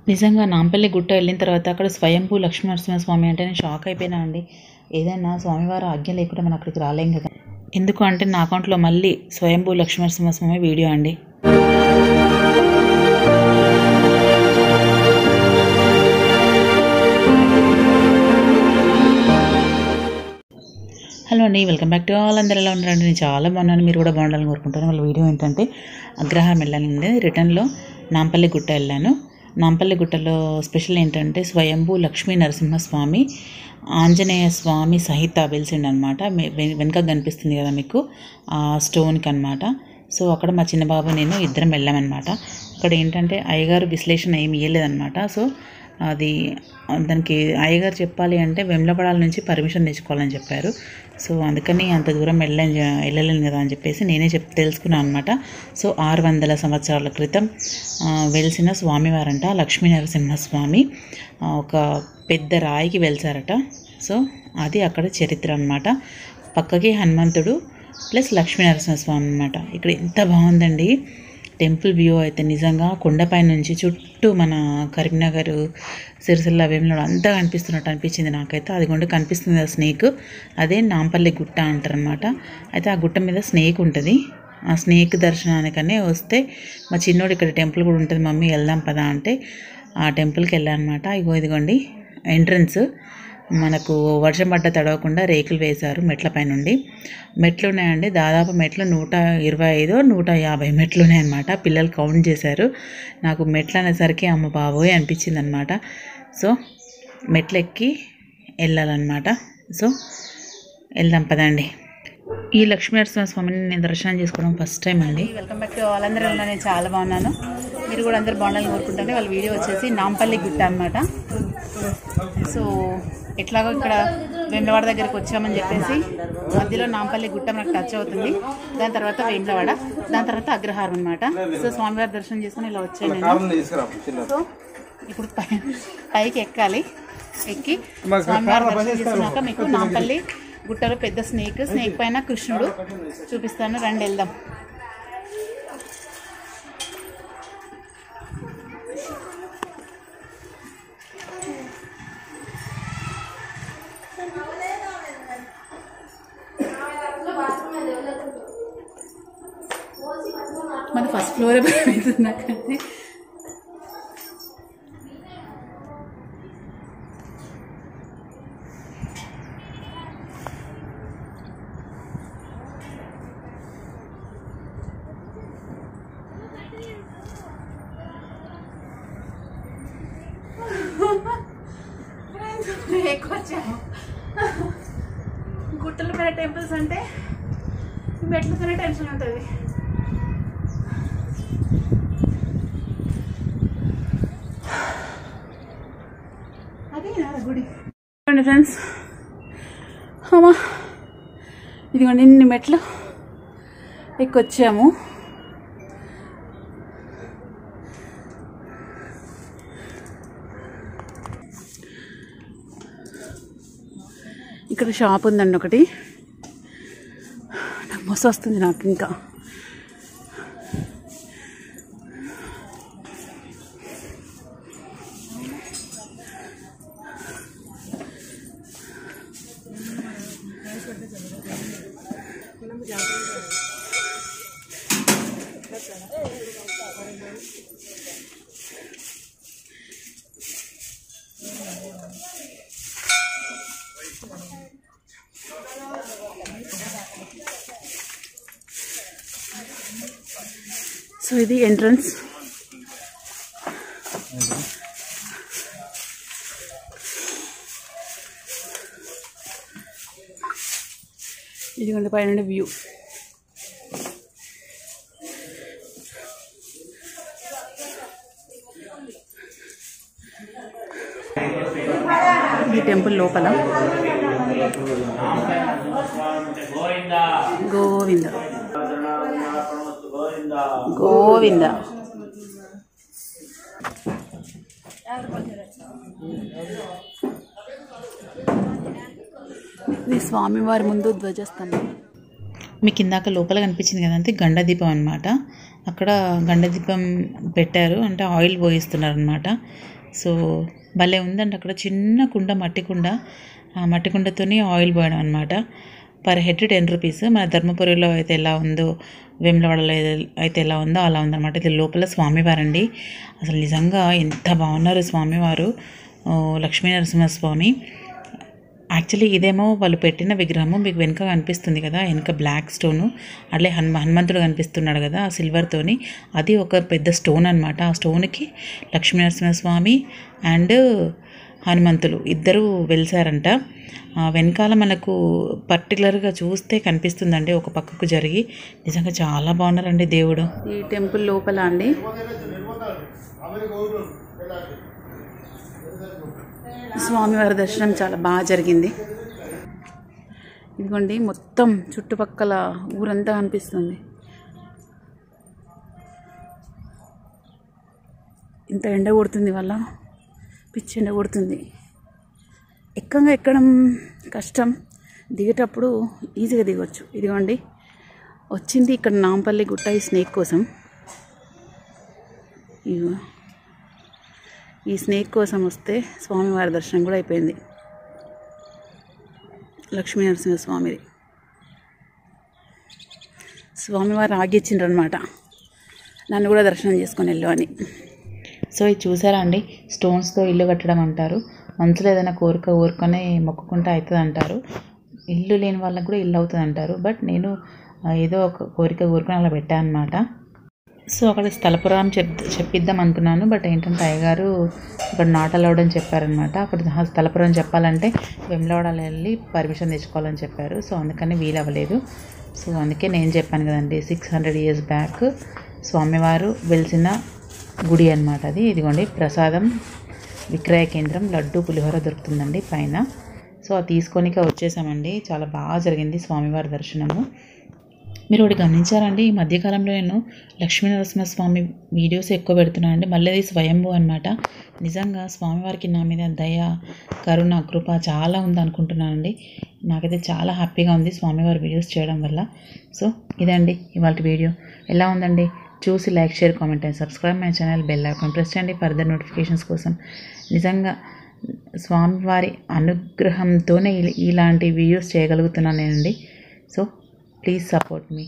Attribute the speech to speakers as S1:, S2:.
S1: నిజంగా నాంపల్లి గుట్ట వెళ్ళిన తర్వాత అక్కడ స్వయంభూ లక్ష్మీనరసింహస్వామి అంటే నేను షాక్ అయిపోయినా అండి. ఏదైనా స్వామివారి ఆజ్ఞ లేకుండా మనం అక్కడికి రాలేం కదా. ఎందుకు అంటే నా అకౌంట్లో మళ్ళీ స్వయంభూ లక్ష్మీనరసింహస్వామి వీడియో అండి. హలో అండి, వెల్కమ్ బ్యాక్ టు ఆల్. అందరూ ఎలా ఉన్నారండి? నేను చాలా బాగున్నాను, మీరు కూడా బాగుండాలని కోరుకుంటాను. వాళ్ళ వీడియో ఏంటంటే అగ్రహారం వెళ్ళానండి. రిటర్న్లో నాంపల్లి గుట్ట వెళ్ళాను. నాంపల్లి గుట్టలో స్పెషల్ ఏంటంటే స్వయంభూ లక్ష్మీ నరసింహస్వామి ఆంజనేయ స్వామి సహిత వెలిసిండనమాట. వెనుక కనిపిస్తుంది కదా మీకు ఆ స్టోన్కి అనమాట. సో అక్కడ మా చిన్న బాబు నేను ఇద్దరం వెళ్ళామన్నమాట. అక్కడ ఏంటంటే అయ్యగారు విశ్లేషణ ఏమి ఇవ్వలేదన్నమాట. సో అది దానికి అయ్యగారు చెప్పాలి అంటే వెమ్లపడాల నుంచి పర్మిషన్ తెచ్చుకోవాలని చెప్పారు. సో అందుకని అంత దూరం వెళ్ళలేను కదా అని చెప్పేసి నేనే తెలుసుకున్నాను అనమాట. సో 600 సంవత్సరాల క్రితం వెలిసిన స్వామివారంట లక్ష్మీ నరసింహస్వామి. ఒక పెద్ద రాయికి వెలిసారట. సో అది అక్కడ చరిత్ర అనమాట. పక్కకి హనుమంతుడు ప్లస్ లక్ష్మీ నరసింహస్వామి అనమాట. ఇక్కడ ఎంత బాగుందండి టెంపుల్ వ్యూ అయితే. నిజంగా కొండపై నుంచి చుట్టూ మన కరీంనగర్, సిరిసిల్ల, వేములవాడ అంతా కనిపిస్తున్నట్టు అనిపించింది నాకైతే. అది కొండ కనిపిస్తుంది ఆ స్నేక్, అదే నాంపల్లి గుట్ట అంటారనమాట. అయితే ఆ గుట్ట మీద స్నేక్ ఉంటుంది. ఆ స్నేక్ దర్శనానికనే వస్తే మా చిన్నోడు ఇక్కడ టెంపుల్ కూడా ఉంటుంది మమ్మీ వెళ్దాం పదా అంటే ఆ టెంపుల్కి వెళ్ళానమాట. ఇదిగోండి ఎంట్రన్స్. మనకు వర్షం పడ్డ తడవకుండా రేకులు వేశారు మెట్ల పై నుండి. మెట్లు ఉన్నాయండి, దాదాపు మెట్లు 125 150 మెట్లు ఉన్నాయన్నమాట. పిల్లలు కౌంట్ చేశారు. నాకు మెట్లు అనేసరికి అమ్మ బాబోయ్ అనిపించింది అనమాట. సో మెట్లు ఎక్కి వెళ్ళాలన్నమాట. సో వెళ్దాం పదండి. ఈ లక్ష్మీనరసింహస్వామిని నేను దర్శనం చేసుకోవడం ఫస్ట్ టైం అండి. వెల్కమ్ బ్యాక్ టు వాళ్ళందరూ. నేను చాలా బాగున్నాను, మీరు కూడా అందరూ బాగుండాలని కోరుకుంటాను. వాళ్ళ వీడియో వచ్చేసి నాంపల్లి గుట్ట అనమాట. సో ఎట్లాగో ఇక్కడ వేములవాడ దగ్గరికి వచ్చామని చెప్పేసి మధ్యలో నాంపల్లి గుట్ట మనకు టచ్ అవుతుంది. దాని తర్వాత వేములవాడ, దాని తర్వాత అగ్రహారం అనమాట. సో స్వామివారి దర్శనం చేసుకుని ఇలా వచ్చాను నేను. సో ఇప్పుడు పైకి ఎక్కాలి. ఎక్కి స్వామివారి దర్శనం చేసుకున్నాక మీకు నాంపల్లి గుట్టలో పెద్ద స్నేక్ పైన కృష్ణుడు చూపిస్తాను, రండి వెళ్దాం. మన ఫస్ట్ ఫ్లోర్ అవుతుంది నాకంటే. ఎక్కువ వచ్చాము. గుట్టల మీద టెంపుల్స్ అంటే మెట్లతోనే టెన్షన్ ఉంటుంది. అదే గుడి ఫ్రెండ్స్. అమ్మా ఇదిగోండి ఇన్ని మెట్లు ఎక్కొచ్చాము. ఇక్కడ షాప్ ఉందండి ఒకటి. నాకు మస్తు వస్తుంది నాకు ఇంకా. సో ఇది ఎంట్రన్స్. ఇదిగోండి పైన వ్యూ. ఈ టెంపుల్ లోపల గోవింద గోవింద. ఇది స్వామివారి ముందు ధ్వజస్తంభం. మీకు ఇందాక లోపల కనిపించింది కదంటే గండదీపం అనమాట. అక్కడ గండదీపం పెట్టారు, అంటే ఆయిల్ పోయిస్తున్నారు అనమాట. సో భలే ఉందండి. అక్కడ చిన్న కుండ, మట్టి కుండ, ఆ మట్టి కుండతోని ఆయిల్ పోయడం అనమాట. Per head 10 rupees. మన ధర్మపురిలో అయితే ఎలా ఉందో, వేములవాడలో అయితే ఎలా ఉందో అలా ఉందన్నమాట. ఇది లోపల స్వామివారండి. అసలు నిజంగా ఎంత బాగున్నారు స్వామివారు, లక్ష్మీ నరసింహస్వామి. యాక్చువల్లీ ఇదేమో వాళ్ళు పెట్టిన విగ్రహము, మీకు వెనుక కనిపిస్తుంది కదా, వెనుక బ్లాక్ స్టోను, అట్లే హనుమంతుడు కనిపిస్తున్నాడు కదా ఆ సిల్వర్తోని, అది ఒక పెద్ద స్టోన్ అనమాట. ఆ స్టోన్కి లక్ష్మీ నరసింహస్వామి అండ్ హనుమంతులు ఇద్దరు వెలిసారంట. వెనకాల మనకు పర్టికులర్గా చూస్తే కనిపిస్తుందండి, ఒక పక్కకు జరిగి. నిజంగా చాలా బాగున్నారండి దేవుడు. ఈ టెంపుల్ లోపల అండి స్వామివారి దర్శనం చాలా బాగా జరిగింది. ఇదిగోండి మొత్తం చుట్టుపక్కల ఊరంతా కనిపిస్తుంది. ఇంత ఎండ కొడుతుంది, వల్ల పిచ్చి ఎండ కొడుతుంది. ఎక్కడం కష్టం, దిగేటప్పుడు ఈజీగా దిగొచ్చు. ఇదిగోండి వచ్చింది ఇక్కడ నాంపల్లి గుట్ట ఈ స్నేక్ కోసం. ఈ స్నేక్ కోసం వస్తే స్వామివారి దర్శనం కూడా అయిపోయింది. లక్ష్మీ నరసింహస్వామిది. స్వామివారు ఆగిచ్చిండ్రు అనమాట, నన్ను కూడా దర్శనం చేసుకొని వెళ్ళు అని. సో ఇది చూసారా అండి, స్టోన్స్తో ఇల్లు కట్టడం అంటారు. మనసులో ఏదైనా కోరిక కోరుకొని మొక్కుకుంటే అవుతుంది అంటారు. ఇల్లు లేని వాళ్ళకి కూడా ఇల్లు అవుతుంది అంటారు. బట్ నేను ఏదో ఒక కోరిక కోరుకొని అలా పెట్టాను అనమాట. సో అక్కడ స్థలపురాణం చెప్పిద్దాం అనుకున్నాను. బట్ ఏంటంటే అయ్యగారు ఇక్కడ నాట్ అలౌడ్ అని చెప్పారనమాట. అక్కడ స్థలపురం చెప్పాలంటే వేములవాడలో వెళ్ళి పర్మిషన్ తెచ్చుకోవాలని చెప్పారు. సో అందుకని వీలవ్వలేదు. సో అందుకే నేను చెప్పాను కదండి, 600 years బ్యాక్ స్వామివారు వెలిసిన గుడి అనమాట అది. ఇదిగోండి ప్రసాదం విక్రయ కేంద్రం, లడ్డు పులిహోర దొరుకుతుందండి పైన. సో అది తీసుకొనిక వచ్చేసామండి. చాలా బాగా జరిగింది స్వామివారి దర్శనము. మీరు ఒకటి గమనించారండి, ఈ మధ్యకాలంలో నేను లక్ష్మీ నరసింహస్వామి వీడియోస్ ఎక్కువ పెడుతున్నానండి. మళ్ళీ అది స్వయంభూ అనమాట. నిజంగా స్వామివారికి నా మీద దయ, కరుణ, కృప చాలా ఉంది అనుకుంటున్నానండి. నాకైతే చాలా హ్యాపీగా ఉంది స్వామివారి వీడియోస్ చేయడం వల్ల. సో ఇదండి ఇవాళ వీడియో. ఎలా ఉందండి? చూసి like, share, comment and subscribe my channel. Bell icon press చేయండి ఫర్దర్ నోటిఫికేషన్స్ కోసం. నిజంగా స్వామివారి అనుగ్రహంతోనే ఇలాంటి వీడియోస్ చేయగలుగుతున్నాను నేనండి. So please support me.